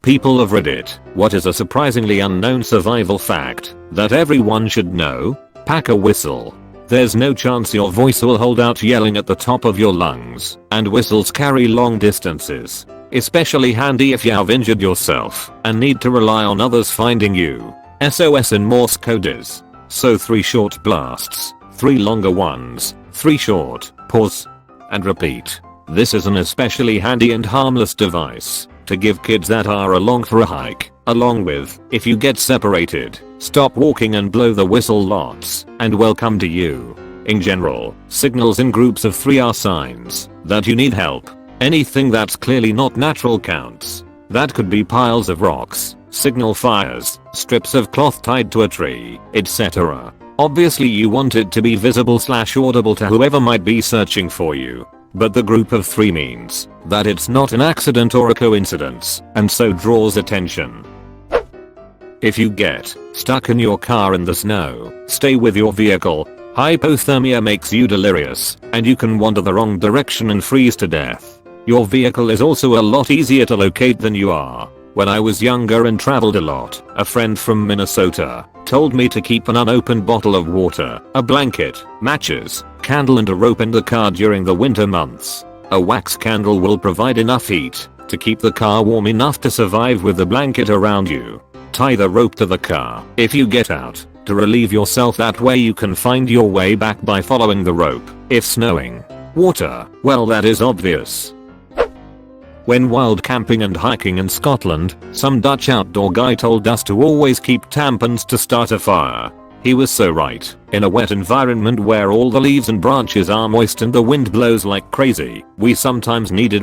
People of Reddit, what is a surprisingly unknown survival fact that everyone should know? Pack a whistle. There's no chance your voice will hold out yelling at the top of your lungs, and whistles carry long distances. Especially handy if you have injured yourself and need to rely on others finding you. SOS in Morse code is: so 3 short blasts, 3 longer ones, 3 short, pause, and repeat. This is an especially handy and harmless device to give kids that are along for a hike, along with, if you get separated, stop walking and blow the whistle lots, and welcome to you. In general, signals in groups of 3 are signs that you need help. Anything that's clearly not natural counts. That could be piles of rocks, signal fires, strips of cloth tied to a tree, etc. Obviously you want it to be visible/audible to whoever might be searching for you. But the group of 3 means that it's not an accident or a coincidence, and so draws attention. If you get stuck in your car in the snow, stay with your vehicle. Hypothermia makes you delirious, and you can wander the wrong direction and freeze to death. Your vehicle is also a lot easier to locate than you are. When I was younger and traveled a lot, a friend from Minnesota told me to keep an unopened bottle of water, a blanket, matches, candle and a rope in the car during the winter months. A wax candle will provide enough heat to keep the car warm enough to survive with the blanket around you. Tie the rope to the car if you get out to relieve yourself, that way you can find your way back by following the rope. If snowing, water, well that is obvious. When wild camping and hiking in Scotland, some Dutch outdoor guy told us to always keep tampons to start a fire. He was so right. In a wet environment where all the leaves and branches are moist and the wind blows like crazy, we sometimes needed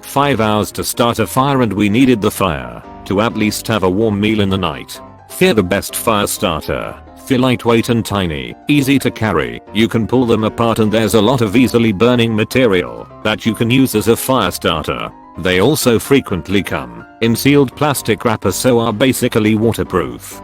5 hours to start a fire, and we needed the fire to at least have a warm meal in the night. Fear the best fire starter. Feel lightweight and tiny, easy to carry. You can pull them apart and there's a lot of easily burning material that you can use as a fire starter. They also frequently come in sealed plastic wrappers, so are basically waterproof.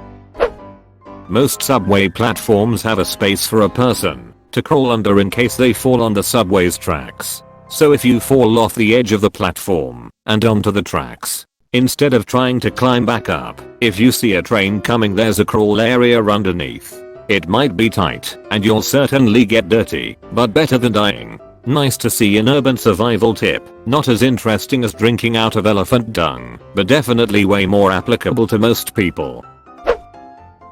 Most subway platforms have a space for a person to crawl under in case they fall on the subway's tracks. So if you fall off the edge of the platform and onto the tracks, instead of trying to climb back up, if you see a train coming, there's a crawl area underneath. It might be tight and you'll certainly get dirty, but better than dying. Nice to see an urban survival tip. Not as interesting as drinking out of elephant dung, but definitely way more applicable to most people.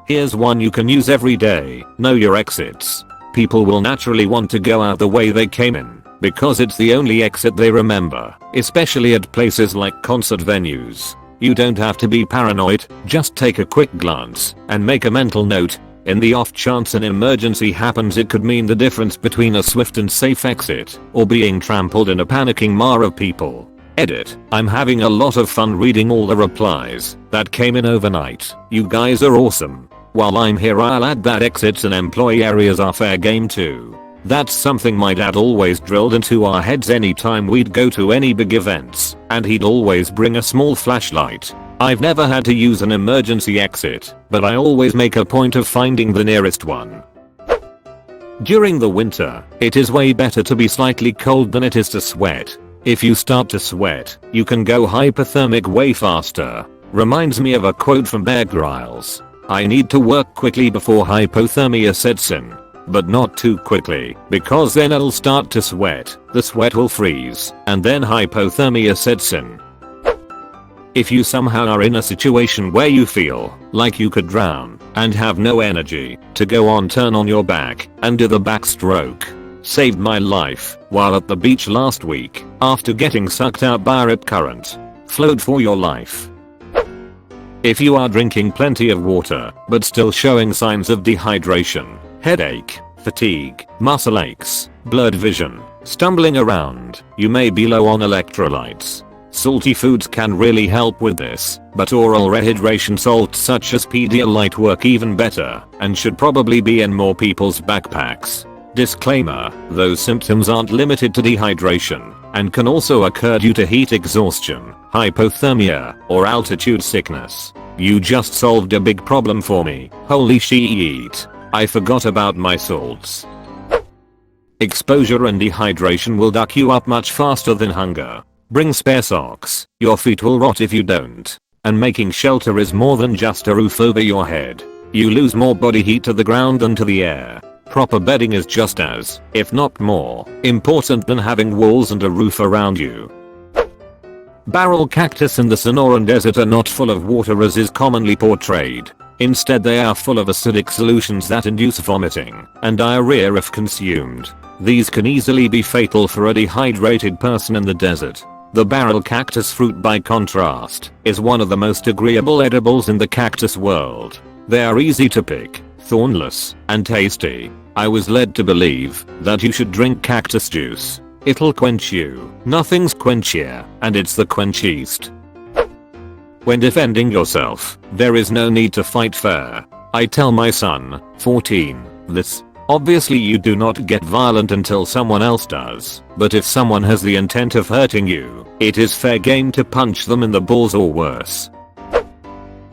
Here's one you can use every day. Know your exits. People will naturally want to go out the way they came in, because it's the only exit they remember, especially at places like concert venues. You don't have to be paranoid, just take a quick glance and make a mental note. In the off chance an emergency happens, it could mean the difference between a swift and safe exit or being trampled in a panicking mire of people. Edit. I'm having a lot of fun reading all the replies that came in overnight. You guys are awesome. While I'm here, I'll add that exits and employee areas are fair game too. That's something my dad always drilled into our heads anytime we'd go to any big events, and he'd always bring a small flashlight. I've never had to use an emergency exit, but I always make a point of finding the nearest one. During the winter, it is way better to be slightly cold than it is to sweat. If you start to sweat, you can go hypothermic way faster. Reminds me of a quote from Bear Grylls. I need to work quickly before hypothermia sets in. But not too quickly, because then I'll start to sweat, the sweat will freeze, and then hypothermia sets in. If you somehow are in a situation where you feel like you could drown and have no energy to go on, turn on your back and do the backstroke. Saved my life while at the beach last week after getting sucked out by a rip current. Float for your life. If you are drinking plenty of water but still showing signs of dehydration, headache, fatigue, muscle aches, blurred vision, stumbling around, you may be low on electrolytes. Salty foods can really help with this, but oral rehydration salts such as Pedialyte work even better and should probably be in more people's backpacks. Disclaimer, those symptoms aren't limited to dehydration and can also occur due to heat exhaustion, hypothermia, or altitude sickness. You just solved a big problem for me. Holy shit. I forgot about my salts. Exposure and dehydration will duck you up much faster than hunger. Bring spare socks. Your feet will rot if you don't. and making shelter is more than just a roof over your head. You lose more body heat to the ground than to the air. Proper bedding is just as, if not more, important than having walls and a roof around you. Barrel cactus in the Sonoran Desert are not full of water as is commonly portrayed. Instead they are full of acidic solutions that induce vomiting and diarrhea if consumed. These can easily be fatal for a dehydrated person in the desert. The barrel cactus fruit, by contrast, is one of the most agreeable edibles in the cactus world. They are easy to pick, thornless, and tasty. I was led to believe that you should drink cactus juice. It'll quench you. Nothing's quenchier, and it's the quenchiest. When defending yourself, there is no need to fight fair. I tell my son, 14, this. Obviously you do not get violent until someone else does, but if someone has the intent of hurting you, it is fair game to punch them in the balls or worse.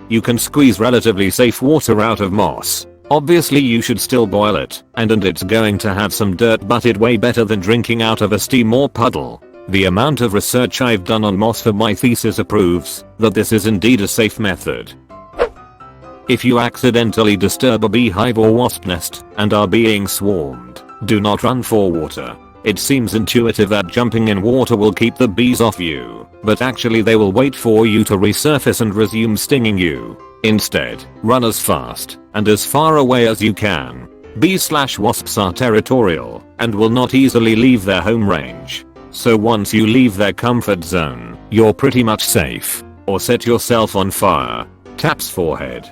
You can squeeze relatively safe water out of moss. Obviously you should still boil it, and it's going to have some dirt, but it's way better than drinking out of a steam or puddle. The amount of research I've done on moss for my thesis proves that this is indeed a safe method. If you accidentally disturb a beehive or wasp nest and are being swarmed, do not run for water. It seems intuitive that jumping in water will keep the bees off you, but actually they will wait for you to resurface and resume stinging you. Instead, run as fast and as far away as you can. Bees/wasps are territorial and will not easily leave their home range. So once you leave their comfort zone, you're pretty much safe. Or set yourself on fire. Taps forehead.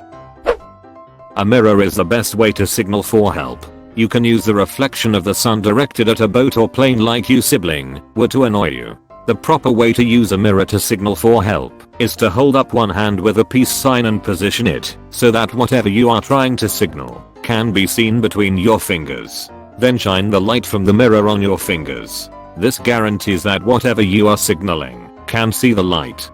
A mirror is the best way to signal for help. You can use the reflection of the sun directed at a boat or plane like your sibling were to annoy you. The proper way to use a mirror to signal for help is to hold up one hand with a peace sign and position it so that whatever you are trying to signal can be seen between your fingers. Then shine the light from the mirror on your fingers. This guarantees that whatever you are signaling can see the light.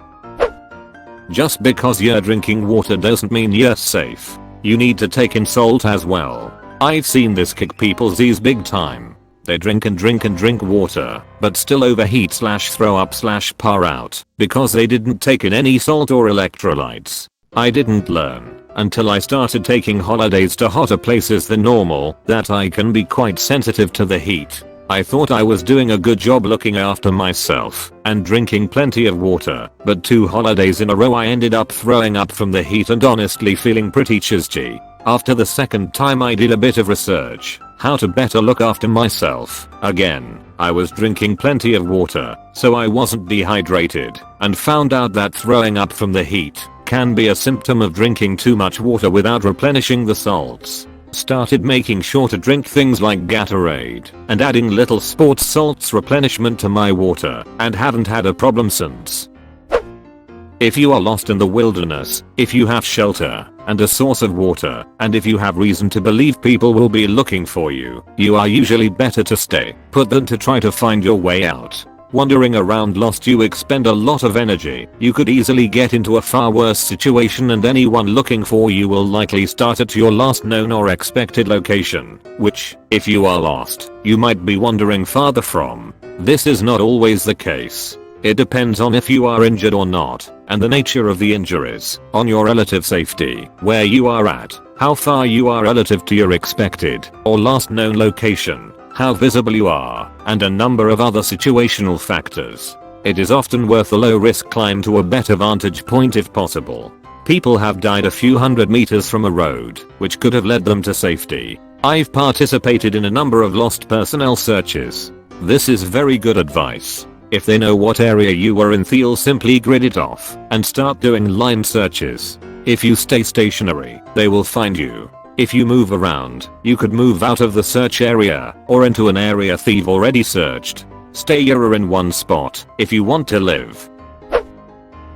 Just because you're drinking water doesn't mean you're safe. You need to take in salt as well. I've seen this kick people's Z's big time. They drink and drink and drink water, but still overheat/throw up/par out because they didn't take in any salt or electrolytes. I didn't learn until I started taking holidays to hotter places than normal that I can be quite sensitive to the heat. I thought I was doing a good job looking after myself and drinking plenty of water, but 2 holidays in a row I ended up throwing up from the heat and honestly feeling pretty chizzy. After the second time I did a bit of research, how to better look after myself. Again, I was drinking plenty of water, so I wasn't dehydrated, and found out that throwing up from the heat can be a symptom of drinking too much water without replenishing the salts. Started making sure to drink things like Gatorade and adding little sports salts replenishment to my water, and haven't had a problem since. If you are lost in the wilderness, if you have shelter and a source of water, and if you have reason to believe people will be looking for you, you are usually better to stay put than to try to find your way out. Wandering around lost, you expend a lot of energy. You could easily get into a far worse situation, and anyone looking for you will likely start at your last known or expected location, which, if you are lost, you might be wandering farther from. This is not always the case. It depends on if you are injured or not, and the nature of the injuries, on your relative safety, where you are at, how far you are relative to your expected or last known location, how visible you are, and a number of other situational factors. It is often worth a low risk climb to a better vantage point if possible. People have died a few hundred meters from a road, which could have led them to safety. I've participated in a number of lost personnel searches. This is very good advice. If they know what area you were in, they'll simply grid it off and start doing line searches. If you stay stationary, they will find you. If you move around, you could move out of the search area or into an area they've already searched. Stay in one spot if you want to live.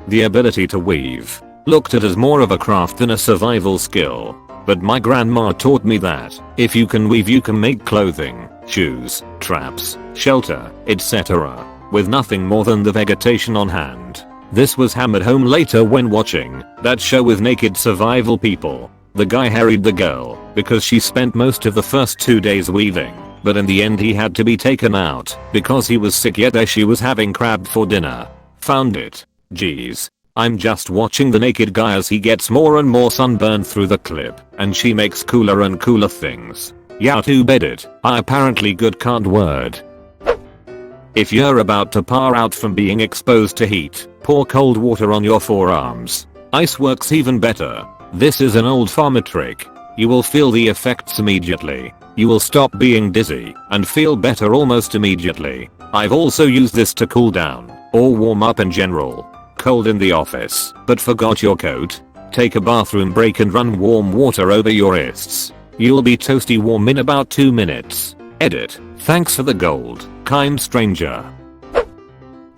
The ability to weave, looked at as more of a craft than a survival skill. But my grandma taught me that if you can weave, you can make clothing, shoes, traps, shelter, etc. with nothing more than the vegetation on hand. This was hammered home later when watching that show with naked survival people. The guy harried the girl because she spent most of the first 2 days weaving, but in the end he had to be taken out because he was sick, yet she was having crab for dinner. Found it. Geez. I'm just watching the naked guy as he gets more and more sunburned through the clip, and she makes cooler and cooler things. Yeah, too bad it. I apparently good can't word. If you're about to par out from being exposed to heat, pour cold water on your forearms. Ice works even better. This is an old farmer trick. You will feel the effects immediately. You will stop being dizzy and feel better almost immediately. I've also used this to cool down or warm up in general. Cold in the office, but forgot your coat? Take a bathroom break and run warm water over your wrists. You'll be toasty warm in about 2 minutes. Edit. Thanks for the gold, kind stranger.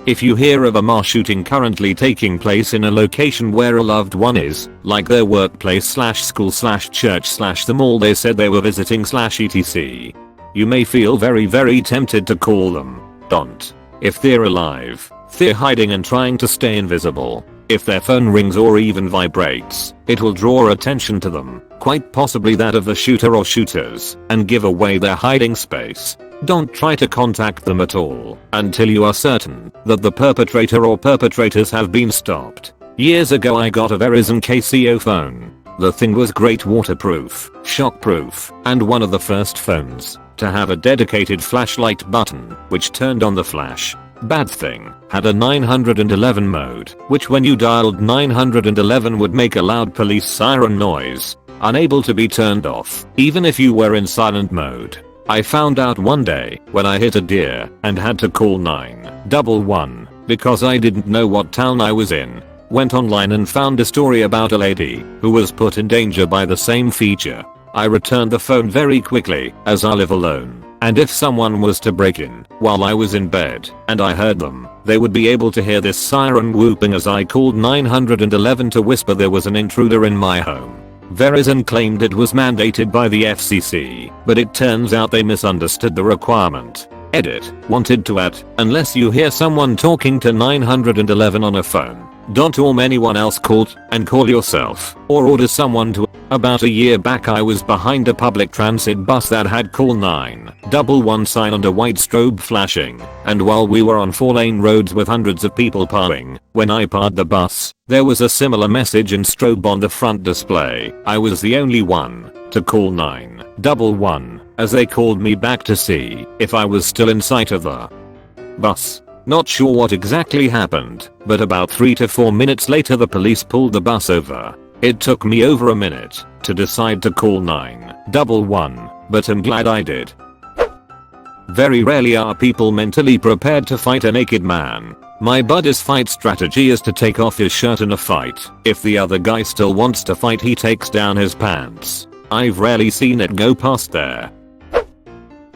If you hear of a mass shooting currently taking place in a location where a loved one is, like their workplace / school / church / the mall they said they were visiting / etc. You may feel very tempted to call them. Don't. If they're alive, they're hiding and trying to stay invisible. If their phone rings or even vibrates, it will draw attention to them, quite possibly that of the shooter or shooters, and give away their hiding space. Don't try to contact them at all until you are certain that the perpetrator or perpetrators have been stopped. Years ago I got a Verizon Casio phone. The thing was great, waterproof, shockproof, and one of the first phones to have a dedicated flashlight button which turned on the flash. Bad thing, had a 911 mode, which when you dialed 911 would make a loud police siren noise, unable to be turned off, even if you were in silent mode. I found out one day when I hit a deer and had to call 911 because I didn't know what town I was in. Went online and found a story about a lady who was put in danger by the same feature. I returned the phone very quickly as I live alone, and if someone was to break in while I was in bed and I heard them, they would be able to hear this siren whooping as I called 911 to whisper there was an intruder in my home. Verizon claimed it was mandated by the FCC, but it turns out they misunderstood the requirement. Edit. Wanted to add, unless you hear someone talking to 911 on a phone, don't or anyone else called and call yourself or order someone to. About a year back I was behind a public transit bus that had call 911 sign and a white strobe flashing, and while we were on 4-lane roads with hundreds of people parking, when I parked the bus, there was a similar message and strobe on the front display. I was the only one to call 911 as they called me back to see if I was still in sight of the bus. Not sure what exactly happened, but about 3 to 4 minutes later the police pulled the bus over. It took me over a minute to decide to call 911, but I'm glad I did. Very rarely are people mentally prepared to fight a naked man. My buddy's fight strategy is to take off his shirt in a fight. If the other guy still wants to fight, he takes down his pants. I've rarely seen it go past there.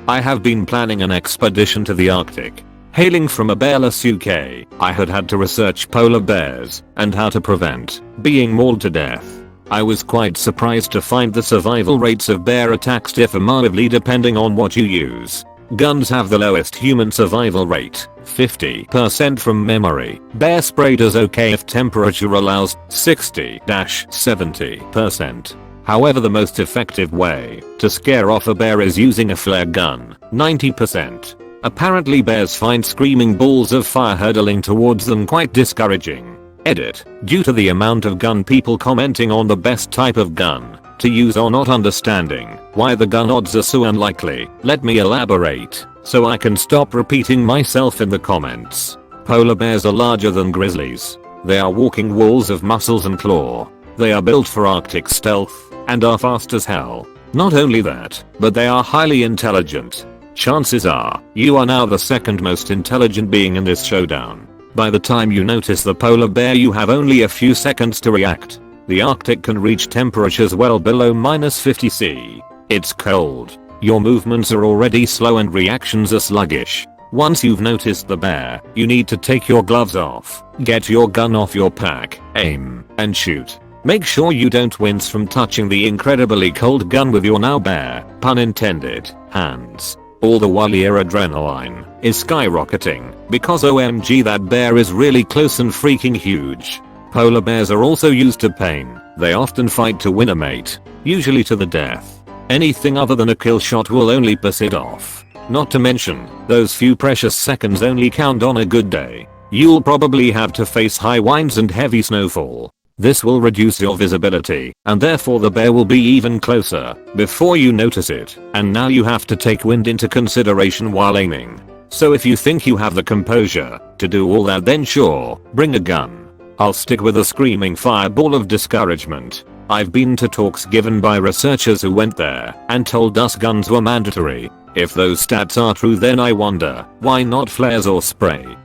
I have been planning an expedition to the Arctic. Hailing from a bearless UK, I had to research polar bears and how to prevent being mauled to death. I was quite surprised to find the survival rates of bear attacks differ mildly depending on what you use. Guns have the lowest human survival rate, 50% from memory. Bear spray does okay if temperature allows, 60-70%. However, the most effective way to scare off a bear is using a flare gun, 90%. Apparently bears find screaming balls of fire hurtling towards them quite discouraging. Edit. Due to the amount of gun people commenting on the best type of gun to use or not understanding why the gun odds are so unlikely, let me elaborate so I can stop repeating myself in the comments. Polar bears are larger than grizzlies. They are walking walls of muscles and claw. They are built for Arctic stealth and are fast as hell. Not only that, but they are highly intelligent. Chances are, you are now the second most intelligent being in this showdown. By the time you notice the polar bear you have only a few seconds to react. The Arctic can reach temperatures well below -50 C. It's cold. Your movements are already slow and reactions are sluggish. Once you've noticed the bear, you need to take your gloves off, get your gun off your pack, aim, and shoot. Make sure you don't wince from touching the incredibly cold gun with your now bare, pun intended, hands. All the while your adrenaline is skyrocketing because OMG that bear is really close and freaking huge. Polar bears are also used to pain. They often fight to win a mate, usually to the death. Anything other than a kill shot will only piss it off. Not to mention, those few precious seconds only count on a good day. You'll probably have to face high winds and heavy snowfall. This will reduce your visibility, and therefore the bear will be even closer before you notice it, and now you have to take wind into consideration while aiming. So if you think you have the composure to do all that, then sure, bring a gun. I'll stick with a screaming fireball of discouragement. I've been to talks given by researchers who went there and told us guns were mandatory. If those stats are true, then I wonder, why not flares or spray?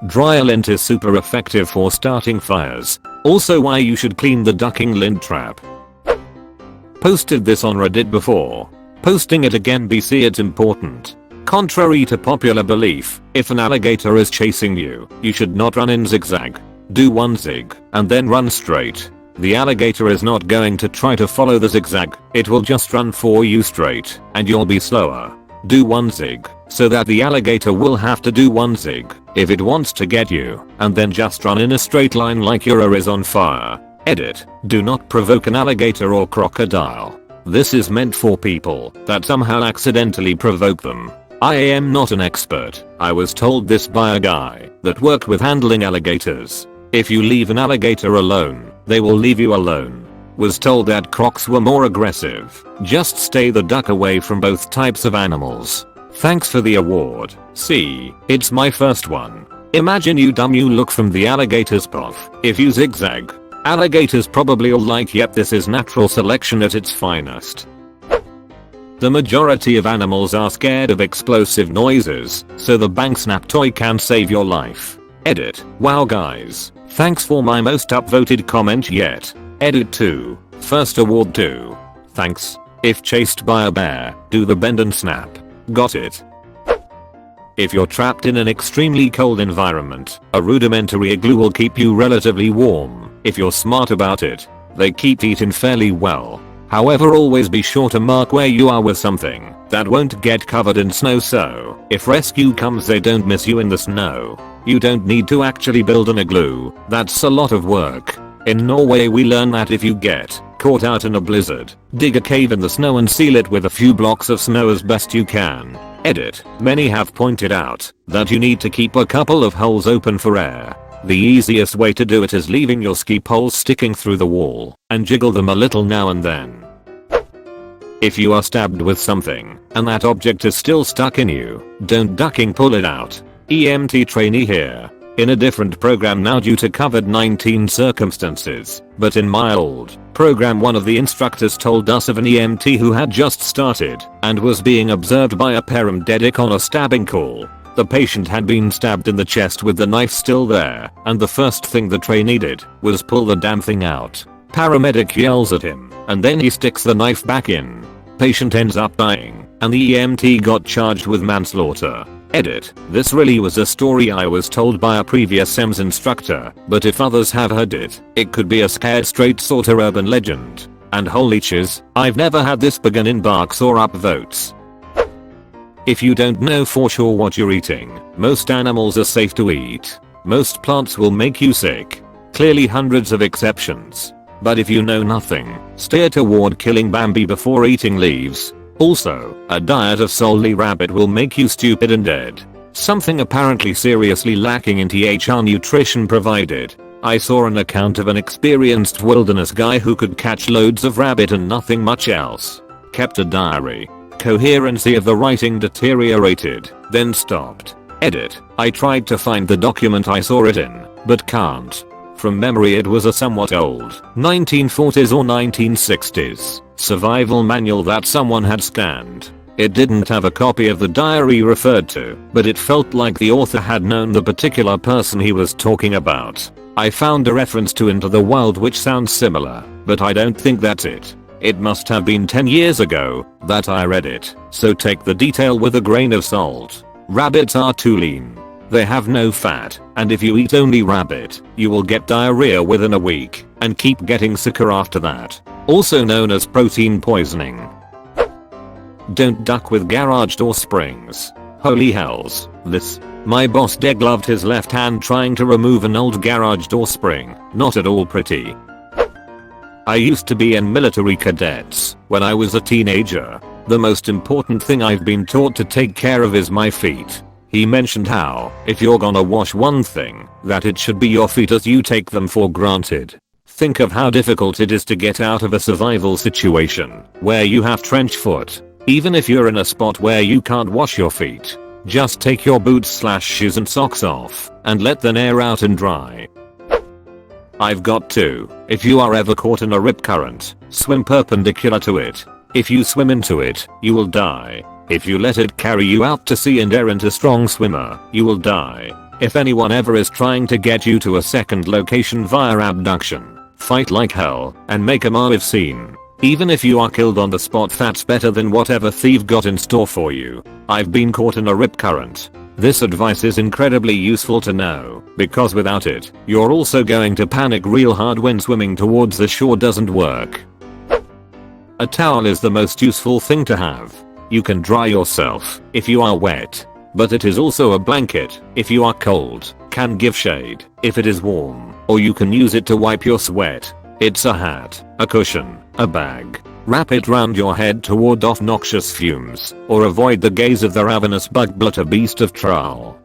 Dryer lint is super effective for starting fires. Also why you should clean the ducking lint trap. Posted this on Reddit before. Posting it again, BC, it's important. Contrary to popular belief, if an alligator is chasing you, you should not run in zigzag. Do one zig, and then run straight. The alligator is not going to try to follow the zigzag, it will just run for you straight, and you'll be slower. Do one zig, so that the alligator will have to do one zig if it wants to get you, and then just run in a straight line like your ear is on fire. Edit. Do not provoke an alligator or crocodile. This is meant for people that somehow accidentally provoke them. I am not an expert. I was told this by a guy that worked with handling alligators. If you leave an alligator alone, they will leave you alone. Was told that crocs were more aggressive. Just stay the duck away from both types of animals. Thanks for the award. See, it's my first one. Imagine you look from the alligator's path. If you zigzag, alligators probably will like, yep, this is natural selection at its finest. The majority of animals are scared of explosive noises, so the bang snap toy can save your life. Edit. Wow guys, thanks for my most upvoted comment yet. Edit 2. First award 2. Thanks. If chased by a bear, do the bend and snap. Got it. If you're trapped in an extremely cold environment, a rudimentary igloo will keep you relatively warm. If you're smart about it, they keep heat in fairly well. However, always be sure to mark where you are with something that won't get covered in snow, so if rescue comes they don't miss you in the snow. You don't need to actually build an igloo, that's a lot of work. In Norway we learn that if you get caught out in a blizzard, dig a cave in the snow and seal it with a few blocks of snow as best you can. Edit. Many have pointed out that you need to keep a couple of holes open for air. The easiest way to do it is leaving your ski poles sticking through the wall and jiggle them a little now and then. If you are stabbed with something and that object is still stuck in you, don't ducking pull it out. EMT trainee here. In a different program now due to COVID-19 circumstances, but in my old program one of the instructors told us of an EMT who had just started and was being observed by a paramedic on a stabbing call. The patient had been stabbed in the chest with the knife still there, and the first thing the trainee did was pull the damn thing out. Paramedic yells at him, and then he sticks the knife back in. Patient ends up dying, and the EMT got charged with manslaughter. Edit. This really was a story I was told by a previous SEMS instructor, but if others have heard it, it could be a scared straight sorta urban legend. And holy chiz, I've never had this begin in barks or upvotes. If you don't know for sure what you're eating, most animals are safe to eat. Most plants will make you sick. Clearly hundreds of exceptions. But if you know nothing, steer toward killing Bambi before eating leaves. Also, a diet of solely rabbit will make you stupid and dead. Something apparently seriously lacking in THR nutrition provided. I saw an account of an experienced wilderness guy who could catch loads of rabbit and nothing much else. Kept a diary. Coherency of the writing deteriorated, then stopped. Edit. I tried to find the document I saw it in, but can't. From memory it was a somewhat old 1940s or 1960s survival manual that someone had scanned. It didn't have a copy of the diary referred to, but it felt like the author had known the particular person he was talking about. I found a reference to Into the Wild which sounds similar, but I don't think that's it. It must have been 10 years ago that I read it, so take the detail with a grain of salt. Rabbits are too lean. They have no fat, and if you eat only rabbit, you will get diarrhea within a week, and keep getting sicker after that. Also known as protein poisoning. Don't duck with garage door springs. Holy hells, this. My boss degloved his left hand trying to remove an old garage door spring, not at all pretty. I used to be in military cadets when I was a teenager. The most important thing I've been taught to take care of is my feet. He mentioned how, if you're gonna wash one thing, that it should be your feet as you take them for granted. Think of how difficult it is to get out of a survival situation where you have trench foot. Even if you're in a spot where you can't wash your feet, just take your boots/shoes and socks off and let them air out and dry. I've got two. If you are ever caught in a rip current, swim perpendicular to it. If you swim into it, you will die. If you let it carry you out to sea and aren't a strong swimmer, you will die. If anyone ever is trying to get you to a second location via abduction, fight like hell and make a massive scene. Even if you are killed on the spot, that's better than whatever thief got in store for you. I've been caught in a rip current. This advice is incredibly useful to know, because without it, you're also going to panic real hard when swimming towards the shore doesn't work. A towel is the most useful thing to have. You can dry yourself if you are wet, but it is also a blanket if you are cold, can give shade if it is warm, or you can use it to wipe your sweat. It's a hat, a cushion, a bag. Wrap it round your head to ward off noxious fumes, or avoid the gaze of the ravenous bug-blotter beast of Troll.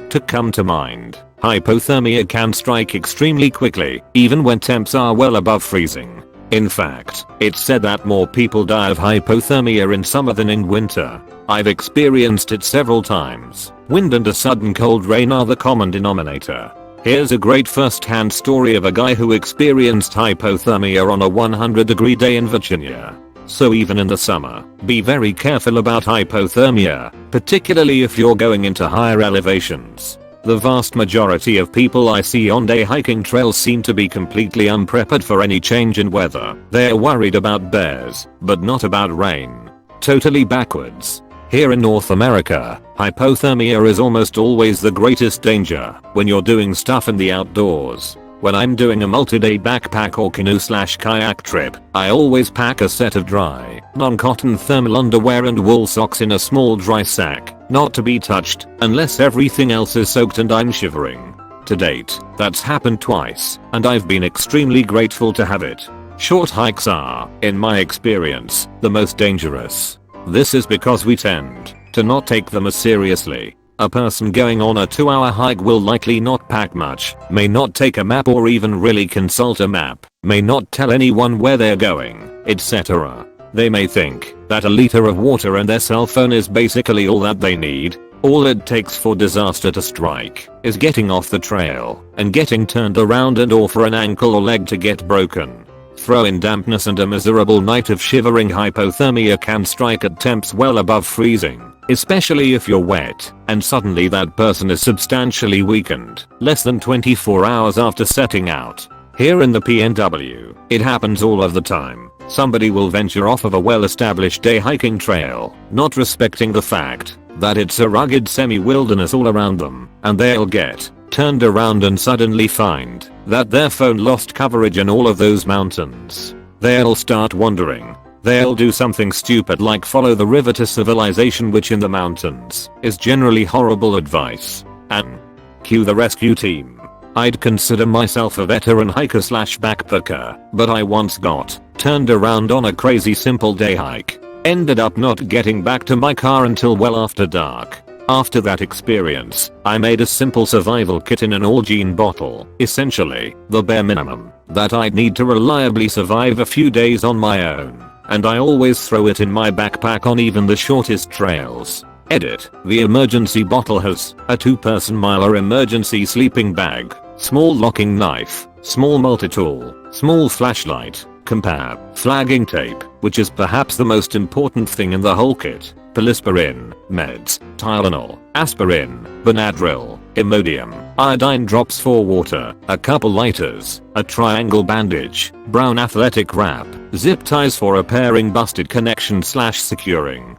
To come to mind, hypothermia can strike extremely quickly, even when temps are well above freezing. In fact, it's said that more people die of hypothermia in summer than in winter. I've experienced it several times. Wind and a sudden cold rain are the common denominator. Here's a great first-hand story of a guy who experienced hypothermia on a 100-degree day in Virginia. So even in the summer, be very careful about hypothermia, particularly if you're going into higher elevations. The vast majority of people I see on day hiking trails seem to be completely unprepared for any change in weather. They're worried about bears, but not about rain. Totally backwards. Here in North America, hypothermia is almost always the greatest danger when you're doing stuff in the outdoors. When I'm doing a multi-day backpack or canoe/kayak trip, I always pack a set of dry, non-cotton thermal underwear and wool socks in a small dry sack, not to be touched unless everything else is soaked and I'm shivering. To date, that's happened twice, and I've been extremely grateful to have it. Short hikes are, in my experience, the most dangerous. This is because we tend to not take them as seriously. A person going on a 2-hour hike will likely not pack much, may not take a map or even really consult a map, may not tell anyone where they're going, etc. They may think that a liter of water and their cell phone is basically all that they need. All it takes for disaster to strike is getting off the trail and getting turned around and or for an ankle or leg to get broken. Throw in dampness and a miserable night of shivering. Hypothermia can strike at temps well above freezing, especially if you're wet, and suddenly that person is substantially weakened less than 24 hours after setting out. Here in the PNW, it happens all of the time. Somebody will venture off of a well-established day hiking trail, not respecting the fact that it's a rugged semi-wilderness all around them, and they'll get turned around and suddenly find that their phone lost coverage in all of those mountains. They'll start wandering. They'll do something stupid like follow the river to civilization, which in the mountains is generally horrible advice. And cue the rescue team. I'd consider myself a veteran hiker/backpacker, but I once got turned around on a crazy simple day hike. Ended up not getting back to my car until well after dark. After that experience, I made a simple survival kit in an all-gene bottle, essentially the bare minimum that I'd need to reliably survive a few days on my own, and I always throw it in my backpack on even the shortest trails. Edit: the emergency bottle has a 2-person miler emergency sleeping bag, small locking knife, small multi-tool, small flashlight, compare, flagging tape, which is perhaps the most important thing in the whole kit, polysporin, meds, Tylenol, aspirin, Benadryl, Imodium, iodine drops for water, a couple lighters, a triangle bandage, brown athletic wrap, zip ties for repairing busted connection/securing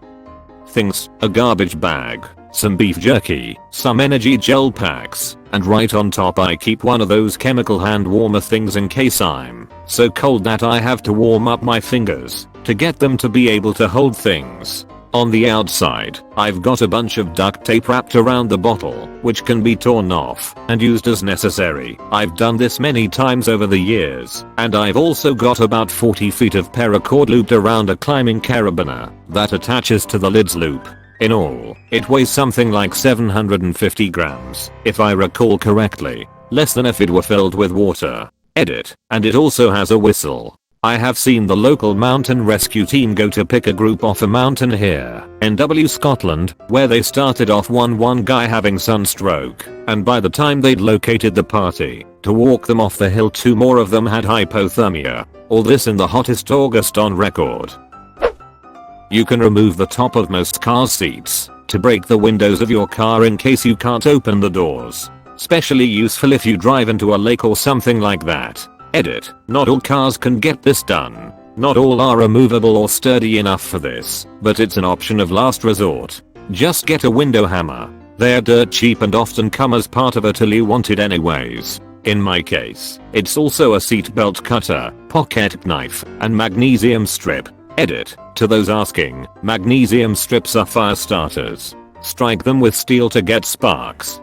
things, a garbage bag, some beef jerky, some energy gel packs, and right on top I keep one of those chemical hand warmer things in case I'm so cold that I have to warm up my fingers to get them to be able to hold things. On the outside, I've got a bunch of duct tape wrapped around the bottle, which can be torn off and used as necessary. I've done this many times over the years, and I've also got about 40 feet of paracord looped around a climbing carabiner that attaches to the lid's loop. In all, it weighs something like 750 grams, if I recall correctly. Less than if it were filled with water. Edit. And it also has a whistle. I have seen the local mountain rescue team go to pick a group off a mountain here in Scotland, where they started off one guy having sunstroke, and by the time they'd located the party to walk them off the hill, 2 more of them had hypothermia. All this in the hottest August on record. You can remove the top of most car seats to break the windows of your car in case you can't open the doors. Especially useful if you drive into a lake or something like that. Edit. Not all cars can get this done. Not all are removable or sturdy enough for this, but it's an option of last resort. Just get a window hammer. They're dirt cheap and often come as part of a tool you wanted anyways. In my case, it's also a seatbelt cutter, pocket knife, and magnesium strip. Edit. To those asking, magnesium strips are fire starters. Strike them with steel to get sparks.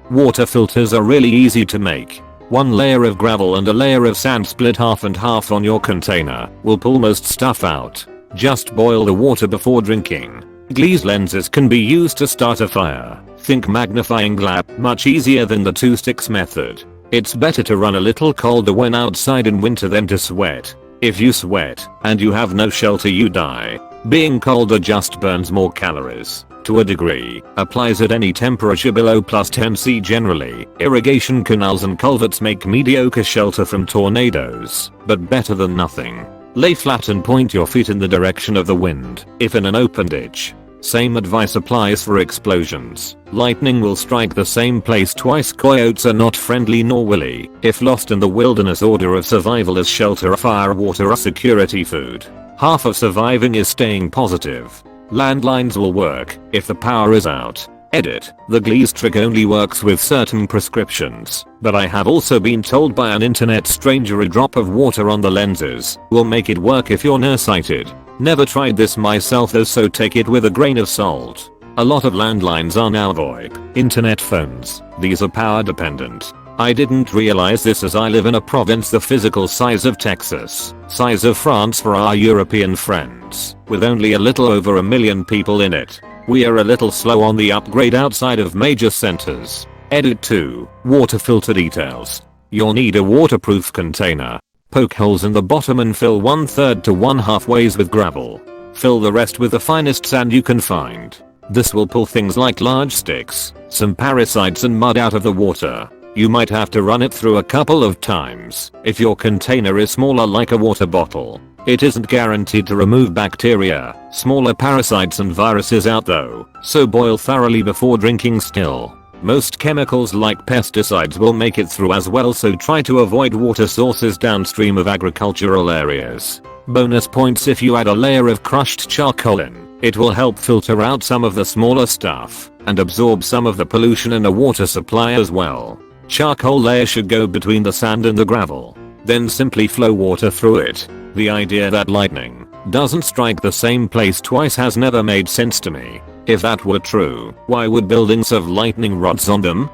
Water filters are really easy to make. 1 layer of gravel and a layer of sand split half and half on your container will pull most stuff out. Just boil the water before drinking. Glaze lenses can be used to start a fire. Think magnifying glass, much easier than the 2 sticks method. It's better to run a little colder when outside in winter than to sweat. If you sweat and you have no shelter, you die. Being colder just burns more calories. To a degree, applies at any temperature below +10°C generally. Irrigation canals and culverts make mediocre shelter from tornadoes, but better than nothing. Lay flat and point your feet in the direction of the wind, if in an open ditch. Same advice applies for explosions. Lightning will strike the same place twice. Coyotes are not friendly nor willy. If lost in the wilderness, order of survival is shelter, fire, water, or security, food. Half of surviving is staying positive. Landlines will work if the power is out. Edit. The glaze trick only works with certain prescriptions, but I have also been told by an internet stranger a drop of water on the lenses will make it work if you're nearsighted. Never tried this myself though, so take it with a grain of salt. A lot of landlines are now VoIP internet phones. These are power dependent. I didn't realize this as I live in a province the physical size of Texas, size of France for our European friends, with only a little over 1 million people in it. We are a little slow on the upgrade outside of major centers. Edit 2. Water filter details. You'll need a waterproof container. Poke holes in the bottom and fill 1/3 to 1/2 ways with gravel. Fill the rest with the finest sand you can find. This will pull things like large sticks, some parasites and mud out of the water. You might have to run it through a couple of times if your container is smaller, like a water bottle. It isn't guaranteed to remove bacteria, smaller parasites and viruses out though, so boil thoroughly before drinking still. Most chemicals like pesticides will make it through as well, so try to avoid water sources downstream of agricultural areas. Bonus points if you add a layer of crushed charcoal in. It will help filter out some of the smaller stuff and absorb some of the pollution in a water supply as well. Charcoal layer should go between the sand and the gravel. Then simply flow water through it. The idea that lightning doesn't strike the same place twice has never made sense to me. If that were true, why would buildings have lightning rods on them?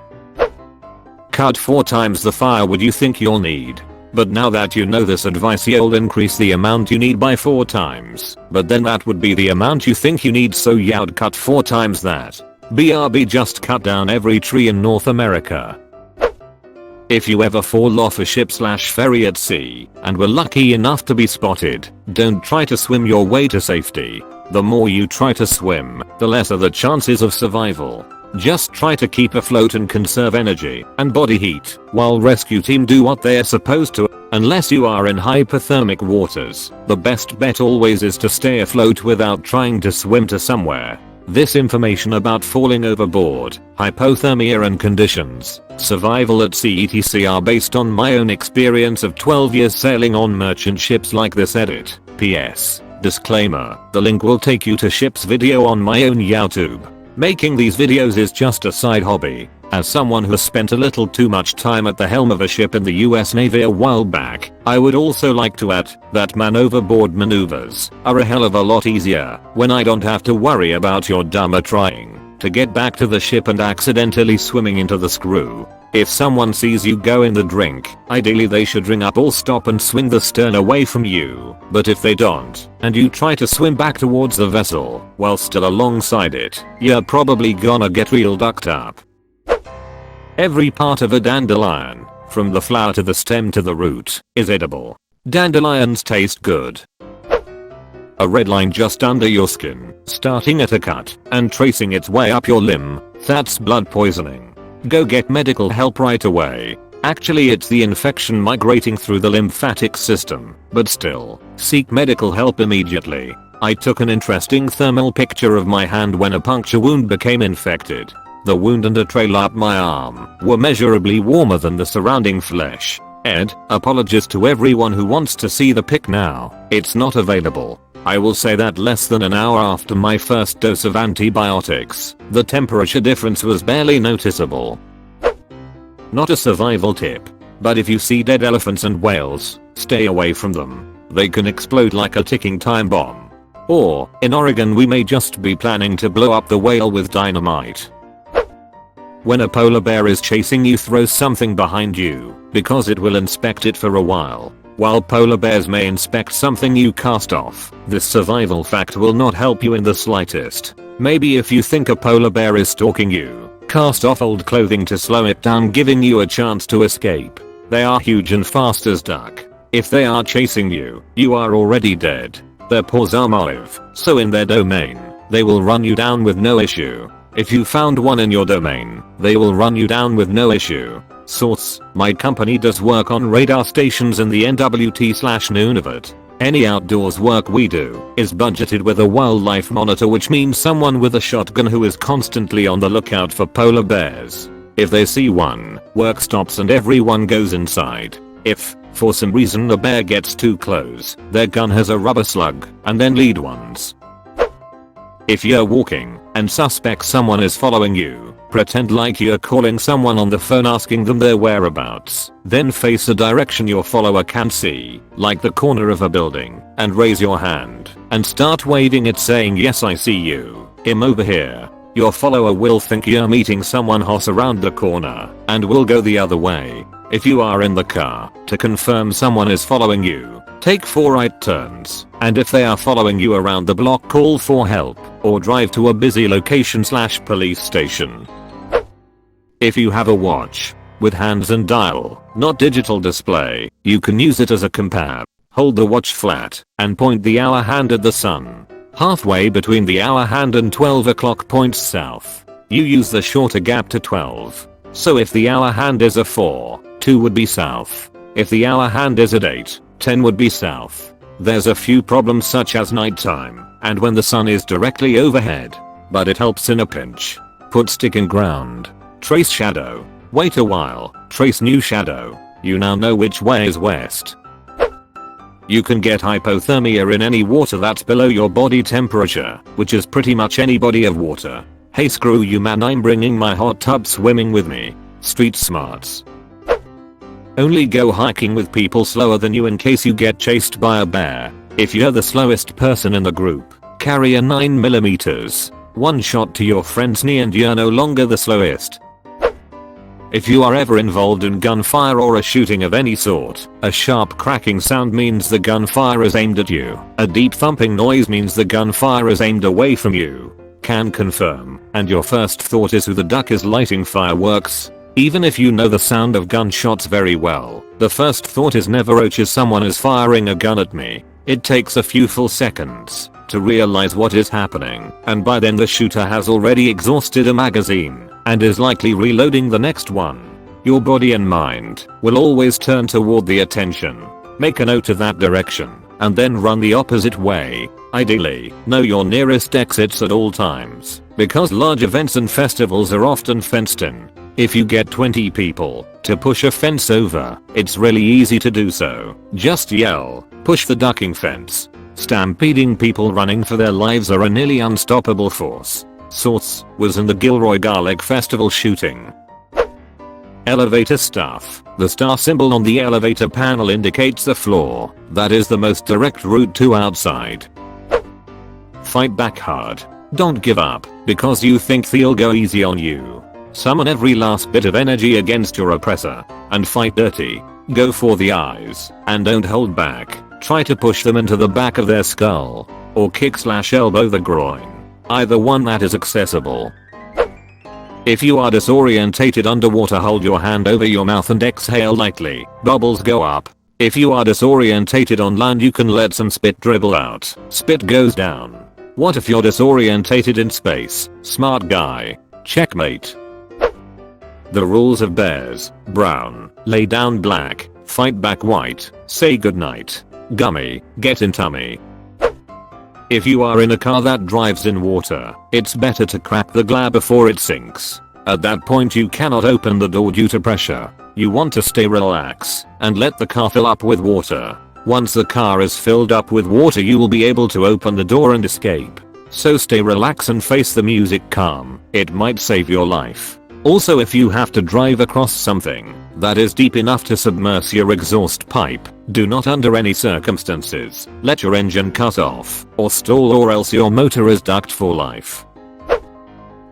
Cut 4 times the firewood you think you'll need. But now that you know this advice, you'll increase the amount you need by 4 times. But then that would be the amount you think you need, so you'd cut 4 times that. BRB, just cut down every tree in North America. If you ever fall off a ship/ferry at sea and were lucky enough to be spotted, don't try to swim your way to safety. The more you try to swim, the lesser the chances of survival. Just try to keep afloat and conserve energy and body heat while rescue team do what they're supposed to. Unless you are in hypothermic waters, the best bet always is to stay afloat without trying to swim to somewhere. This information about falling overboard, hypothermia and conditions, survival at sea etc. are based on my own experience of 12 years sailing on merchant ships like this. Edit. PS. Disclaimer, the link will take you to ship's video on my own YouTube. Making these videos is just a side hobby. As someone who spent a little too much time at the helm of a ship in the US Navy a while back, I would also like to add that man overboard maneuvers are a hell of a lot easier when I don't have to worry about your dumber trying. to get back to the ship and accidentally swimming into the screw. If someone sees you go in the drink, ideally they should ring up or stop and swing the stern away from you. But if they don't, and you try to swim back towards the vessel while still alongside it, you're probably gonna get real ducked up. Every part of a dandelion, from the flower to the stem to the root, is edible. Dandelions taste good. A red line just under your skin, starting at a cut and tracing its way up your limb, that's blood poisoning. Go get medical help right away. Actually, it's the infection migrating through the lymphatic system, but still, seek medical help immediately. I took an interesting thermal picture of my hand when a puncture wound became infected. The wound and a trail up my arm were measurably warmer than the surrounding flesh. Ed, apologies to everyone who wants to see the pic now. It's not available. I will say that less than an hour after my first dose of antibiotics, the temperature difference was barely noticeable. Not a survival tip, but if you see dead elephants and whales, stay away from them. They can explode like a ticking time bomb. Or, in Oregon, we may just be planning to blow up the whale with dynamite. When a polar bear is chasing you, throw something behind you, because it will inspect it for a while. While polar bears may inspect something you cast off, this survival fact will not help you in the slightest. Maybe if you think a polar bear is stalking you, cast off old clothing to slow it down, giving you a chance to escape. They are huge and fast as duck. If they are chasing you, you are already dead. Their paws are massive, so in their domain, they will run you down with no issue. If you found one in your domain, they will run you down with no issue. Source: my company does work on radar stations in the NWT/Nunavut. Any outdoors work we do is budgeted with a wildlife monitor, which means someone with a shotgun who is constantly on the lookout for polar bears. If they see one, work stops and everyone goes inside. If, for some reason, a bear gets too close, their gun has a rubber slug, and then lead ones. If you're walking and suspect someone is following you, pretend like you're calling someone on the phone asking them their whereabouts. Then face a direction your follower can see, like the corner of a building, and raise your hand and start waving it, saying, "Yes, I see you. I'm over here." Your follower will think you're meeting someone hot around the corner and will go the other way. If you are in the car, to confirm someone is following you, take 4 right turns, and if they are following you around the block, call for help or drive to a busy location/police station. If you have a watch with hands and dial, not digital display, you can use it as a compare. Hold the watch flat and point the hour hand at the sun. Halfway between the hour hand and 12 o'clock points south. You use the shorter gap to 12. So if the hour hand is a 4, 2 would be south. If the hour hand is at 8, 10 would be south. There's a few problems such as nighttime and when the sun is directly overhead, but it helps in a pinch. Put stick in ground. Trace shadow. Wait a while. Trace new shadow. You now know which way is west. You can get hypothermia in any water that's below your body temperature, which is pretty much any body of water. Hey, screw you man, I'm bringing my hot tub swimming with me. Street smarts. Only go hiking with people slower than you in case you get chased by a bear. If you're the slowest person in the group, carry a 9mm. One shot to your friend's knee and you're no longer the slowest. If you are ever involved in gunfire or a shooting of any sort, a sharp cracking sound means the gunfire is aimed at you. A deep thumping noise means the gunfire is aimed away from you. Can confirm, and your first thought is who the duck is lighting fireworks. Even if you know the sound of gunshots very well, the first thought is never, "Oh, someone is firing a gun at me." It takes a few full seconds to realize what is happening, and by then the shooter has already exhausted a magazine and is likely reloading the next one. Your body and mind will always turn toward the attention. Make a note of that direction and then run the opposite way. Ideally, know your nearest exits at all times, because large events and festivals are often fenced in. If you get 20 people to push a fence over, it's really easy to do so. Just yell, "Push the ducking fence." Stampeding people running for their lives are a nearly unstoppable force. Source: was in the Gilroy Garlic Festival shooting. Elevator staff. The star symbol on the elevator panel indicates the floor. That is the most direct route to outside. Fight back hard. Don't give up because you think they'll go easy on you. Summon every last bit of energy against your oppressor and fight dirty. Go for the eyes and don't hold back. Try to push them into the back of their skull or kick/elbow the groin. Either one that is accessible. If you are disorientated underwater, hold your hand over your mouth and exhale lightly. Bubbles go up. If you are disorientated on land, you can let some spit dribble out. Spit goes down. What if you're disorientated in space? Smart guy. Checkmate. The rules of bears: brown, lay down black, fight back white, say goodnight. Gummy, get in tummy. If you are in a car that drives in water, it's better to crack the glass before it sinks. At that point you cannot open the door due to pressure. You want to stay relaxed and let the car fill up with water. Once the car is filled up with water, you will be able to open the door and escape. So stay relaxed and face the music calm. It might save your life. Also, if you have to drive across something that is deep enough to submerge your exhaust pipe, do not under any circumstances let your engine cut off or stall, or else your motor is ducked for life.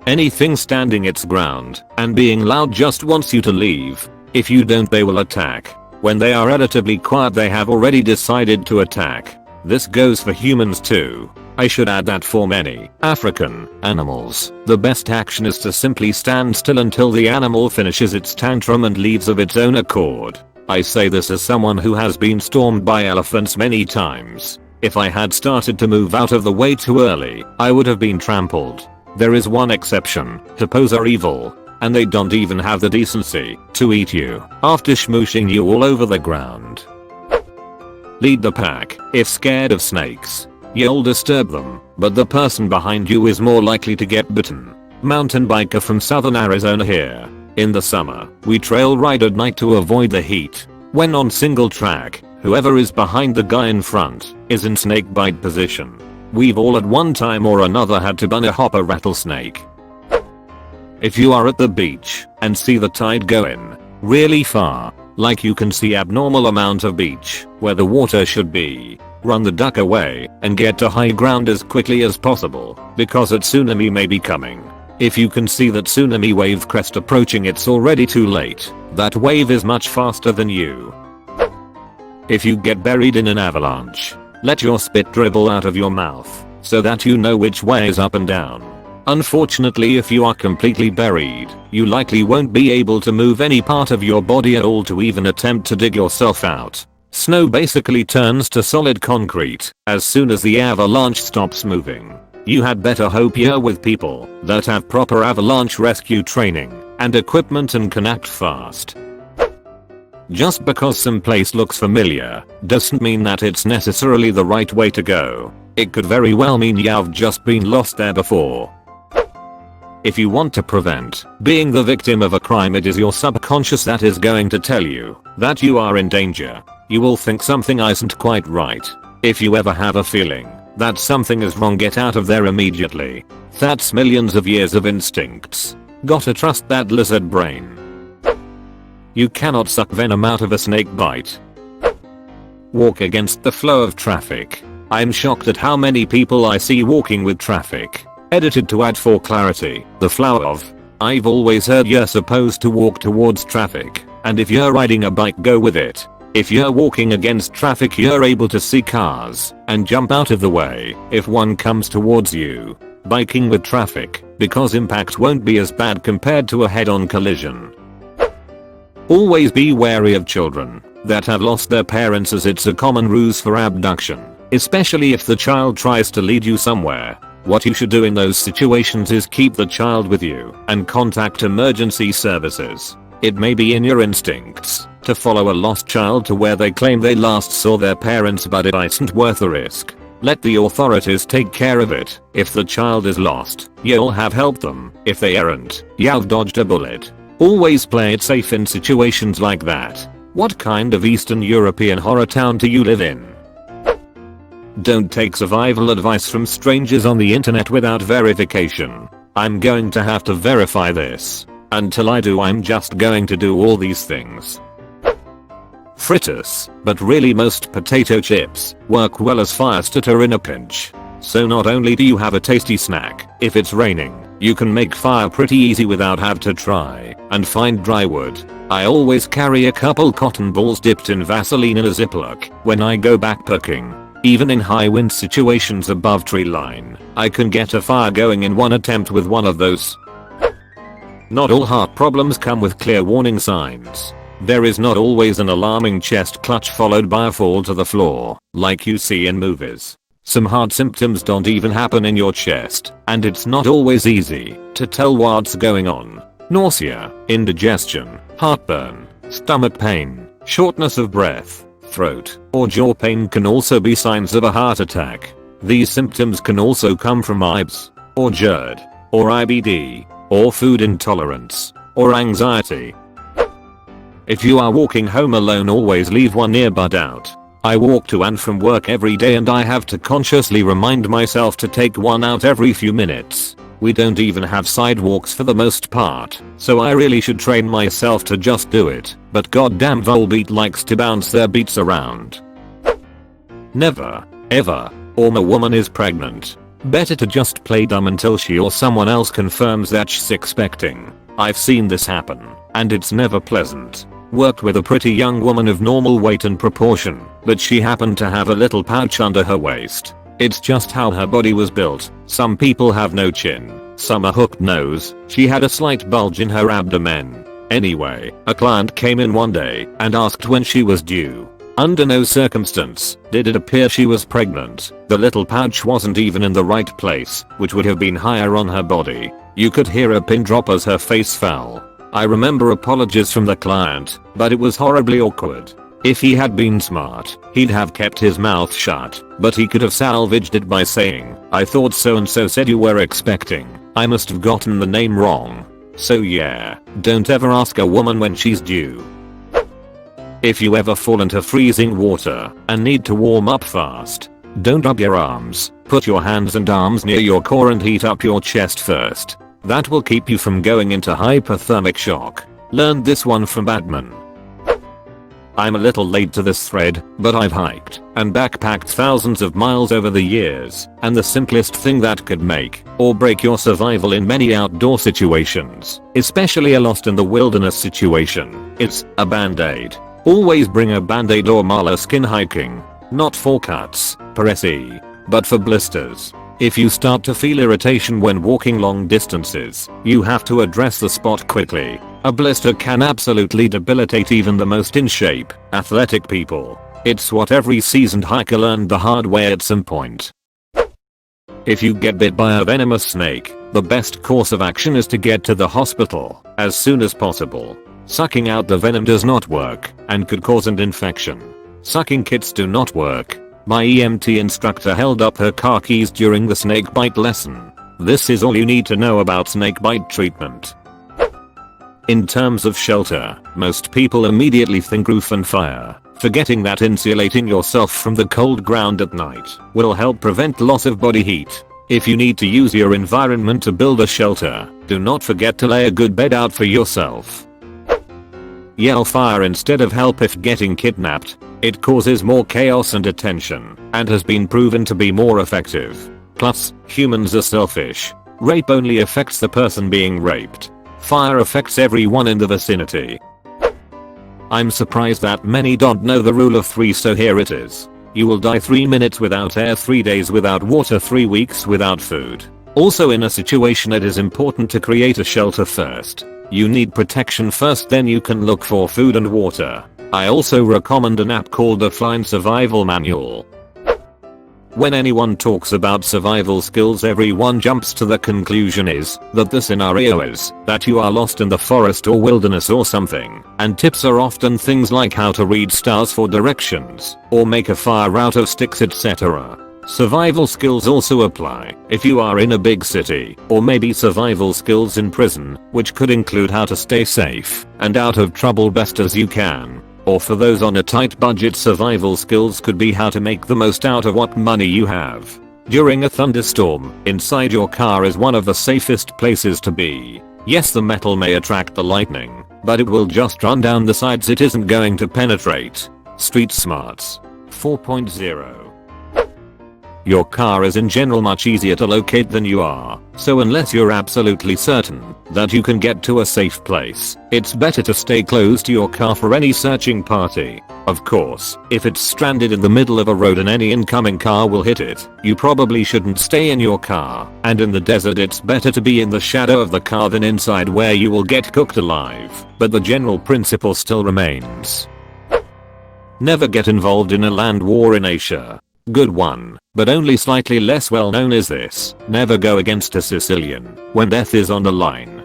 Anything standing its ground and being loud just wants you to leave. If you don't, they will attack. When they are relatively quiet, they have already decided to attack. This goes for humans too. I should add that for many African animals, the best action is to simply stand still until the animal finishes its tantrum and leaves of its own accord. I say this as someone who has been stormed by elephants many times. If I had started to move out of the way too early, I would have been trampled. There is one exception: hippos are evil, and they don't even have the decency to eat you after smooshing you all over the ground. Lead the pack. If scared of snakes, you'll disturb them, but the person behind you is more likely to get bitten. Mountain biker from southern Arizona here. In the summer, we trail ride at night to avoid the heat. When on single track, whoever is behind the guy in front is in snake bite position. We've all at one time or another had to bunny hop a rattlesnake. If you are at the beach and see the tide going really far, like you can see abnormal amount of beach where the water should be, run the duck away and get to high ground as quickly as possible, because a tsunami may be coming. If you can see that tsunami wave crest approaching, it's already too late. That wave is much faster than you. If you get buried in an avalanche, let your spit dribble out of your mouth so that you know which way is up and down. Unfortunately, if you are completely buried, you likely won't be able to move any part of your body at all to even attempt to dig yourself out. Snow basically turns to solid concrete as soon as the avalanche stops moving. You had better hope you're with people that have proper avalanche rescue training and equipment and can act fast. Just because some place looks familiar doesn't mean that it's necessarily the right way to go. It could very well mean you've just been lost there before. If you want to prevent being the victim of a crime, it is your subconscious that is going to tell you that you are in danger. You will think something isn't quite right. If you ever have a feeling that something is wrong, get out of there immediately. That's millions of years of instincts. Gotta trust that lizard brain. You cannot suck venom out of a snake bite. Walk against the flow of traffic. I'm shocked at how many people I see walking with traffic. Edited to add for clarity, the flow of. I've always heard you're supposed to walk towards traffic, and if you're riding a bike, go with it. If you're walking against traffic, you're able to see cars and jump out of the way if one comes towards you. Biking with traffic, because impact won't be as bad compared to a head-on collision. Always be wary of children that have lost their parents, as it's a common ruse for abduction, especially if the child tries to lead you somewhere. What you should do in those situations is keep the child with you and contact emergency services. It may be in your instincts to follow a lost child to where they claim they last saw their parents, but it isn't worth the risk. Let the authorities take care of it. If the child is lost, you'll have helped them. If they aren't, you've dodged a bullet. Always play it safe in situations like that. What kind of Eastern European horror town do you live in? Don't take survival advice from strangers on the internet without verification. I'm going to have to verify this. Until I do, I'm just going to do all these things. Fritters, but really most potato chips work well as fire starter in a pinch. So not only do you have a tasty snack, If it's raining, you can make fire pretty easy without have to try and find dry wood. I always carry a couple cotton balls dipped in Vaseline in a Ziploc when I go backpacking. Even in high wind situations above tree line, I can get a fire going in one attempt with one of those. Not all heart problems come with clear warning signs. There is not always an alarming chest clutch followed by a fall to the floor, like you see in movies. Some heart symptoms don't even happen in your chest, and it's not always easy to tell what's going on. Nausea, indigestion, heartburn, stomach pain, shortness of breath, throat, or jaw pain can also be signs of a heart attack. These symptoms can also come from IBS, or GERD, or IBD, or food intolerance, or anxiety. If you are walking home alone, always leave one earbud out. I walk to and from work every day and I have to consciously remind myself to take one out every few minutes. We don't even have sidewalks for the most part, so I really should train myself to just do it, but goddamn Volbeat likes to bounce their beats around. Never, ever, or a woman is pregnant. Better to just play dumb until she or someone else confirms that she's expecting. I've seen this happen, and it's never pleasant. Worked with a pretty young woman of normal weight and proportion, but she happened to have a little pouch under her waist. It's just how her body was built. Some people have no chin, some a hooked nose. She had a slight bulge in her abdomen. Anyway, a client came in one day and asked when she was due. Under no circumstance did it appear she was pregnant. The little pouch wasn't even in the right place, which would have been higher on her body. You could hear a pin drop as her face fell. I remember apologies from the client, but it was horribly awkward. If he had been smart, he'd have kept his mouth shut, but he could have salvaged it by saying, "I thought so and so said you were expecting. I must have gotten the name wrong." So yeah, don't ever ask a woman when she's due. If you ever fall into freezing water and need to warm up fast, don't rub your arms. Put your hands and arms near your core and heat up your chest first. That will keep you from going into hypothermic shock. Learned this one from Batman. I'm a little late to this thread, but I've hiked and backpacked thousands of miles over the years, and the simplest thing that could make or break your survival in many outdoor situations, especially a lost in the wilderness situation, is a band-aid. Always bring a band-aid or moleskin hiking. Not for cuts, per se, but for blisters. If you start to feel irritation when walking long distances, you have to address the spot quickly. A blister can absolutely debilitate even the most in shape, athletic people. It's what every seasoned hiker learned the hard way at some point. If you get bit by a venomous snake, the best course of action is to get to the hospital as soon as possible. Sucking out the venom does not work and could cause an infection. Sucking kits do not work. My EMT instructor held up her car keys during the snake bite lesson. This is all you need to know about snake bite treatment. In terms of shelter, most people immediately think roof and fire, forgetting that insulating yourself from the cold ground at night will help prevent loss of body heat. If you need to use your environment to build a shelter, do not forget to lay a good bed out for yourself. Yell fire instead of help if getting kidnapped. It causes more chaos and attention, and has been proven to be more effective. Plus, humans are selfish. Rape only affects the person being raped. Fire affects everyone in the vicinity. I'm surprised that many don't know the rule of 3, so here it is. You will die 3 minutes without air, 3 days without water, 3 weeks without food. Also, in a situation, it is important to create a shelter first. You need protection first, then you can look for food and water. I also recommend an app called the Flying Survival Manual. When anyone talks about survival skills, everyone jumps to the conclusion is that the scenario is that you are lost in the forest or wilderness or something, and tips are often things like how to read stars for directions, or make a fire out of sticks, etc. Survival skills also apply if you are in a big city, or maybe survival skills in prison, which could include how to stay safe and out of trouble best as you can. Or for those on a tight budget, survival skills could be how to make the most out of what money you have. During a thunderstorm, inside your car is one of the safest places to be. Yes, the metal may attract the lightning, but it will just run down the sides, it isn't going to penetrate. Street smarts 4.0. Your car is in general much easier to locate than you are, so unless you're absolutely certain that you can get to a safe place, it's better to stay close to your car for any searching party. Of course, if it's stranded in the middle of a road and any incoming car will hit it, you probably shouldn't stay in your car, and in the desert it's better to be in the shadow of the car than inside where you will get cooked alive, but the general principle still remains. Never get involved in a land war in Asia. Good one, but only slightly less well known is this: never go against a Sicilian when death is on the line.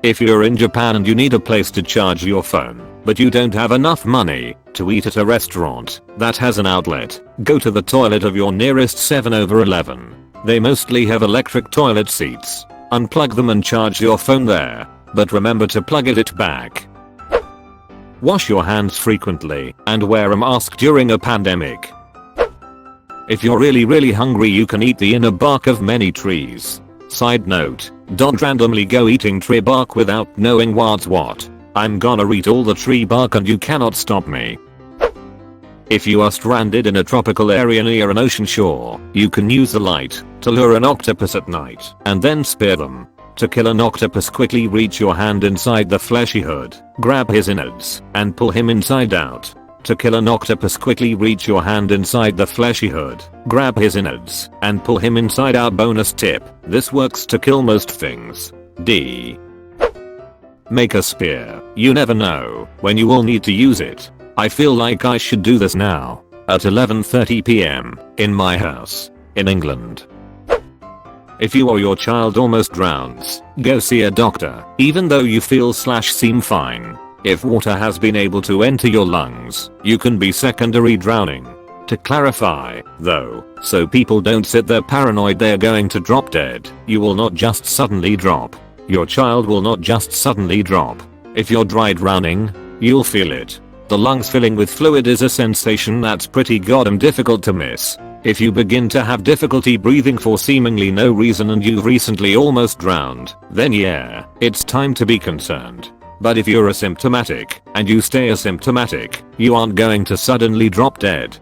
If you're in Japan and you need a place to charge your phone, but you don't have enough money to eat at a restaurant that has an outlet, go to the toilet of your nearest 7-Eleven. They mostly have electric toilet seats. Unplug them and charge your phone there, but remember to plug it back. Wash your hands frequently and wear a mask during a pandemic. If you're really hungry, you can eat the inner bark of many trees. Side note, don't randomly go eating tree bark without knowing what's what. I'm gonna eat all the tree bark and you cannot stop me. If you are stranded in a tropical area near an ocean shore, you can use the light to lure an octopus at night and then spear them. To kill an octopus, quickly reach your hand inside the fleshy hood, grab his innards, and pull him inside out. To kill an octopus, quickly reach your hand inside the fleshy hood, grab his innards, and pull him inside out. Bonus tip: this works to kill most things. D. Make a spear. You never know when you will need to use it. I feel like I should do this now, at 11:30 p.m, in my house, in England. If you or your child almost drowns, go see a doctor, even though you feel/seem fine. If water has been able to enter your lungs, you can be secondary drowning. To clarify, though, so people don't sit there paranoid they're going to drop dead, you will not just suddenly drop. Your child will not just suddenly drop. If you're dry drowning, you'll feel it. The lungs filling with fluid is a sensation that's pretty goddamn difficult to miss. If you begin to have difficulty breathing for seemingly no reason and you've recently almost drowned, then yeah, it's time to be concerned. But if you're asymptomatic, and you stay asymptomatic, you aren't going to suddenly drop dead.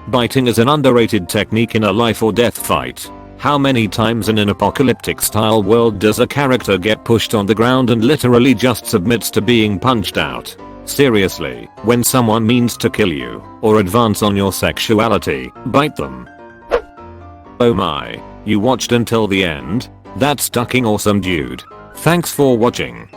Biting is an underrated technique in a life or death fight. How many times in an apocalyptic style world does a character get pushed on the ground and literally just submits to being punched out? Seriously, when someone means to kill you, or advance on your sexuality, bite them. Oh my, you watched until the end? That's fucking awesome, dude. Thanks for watching.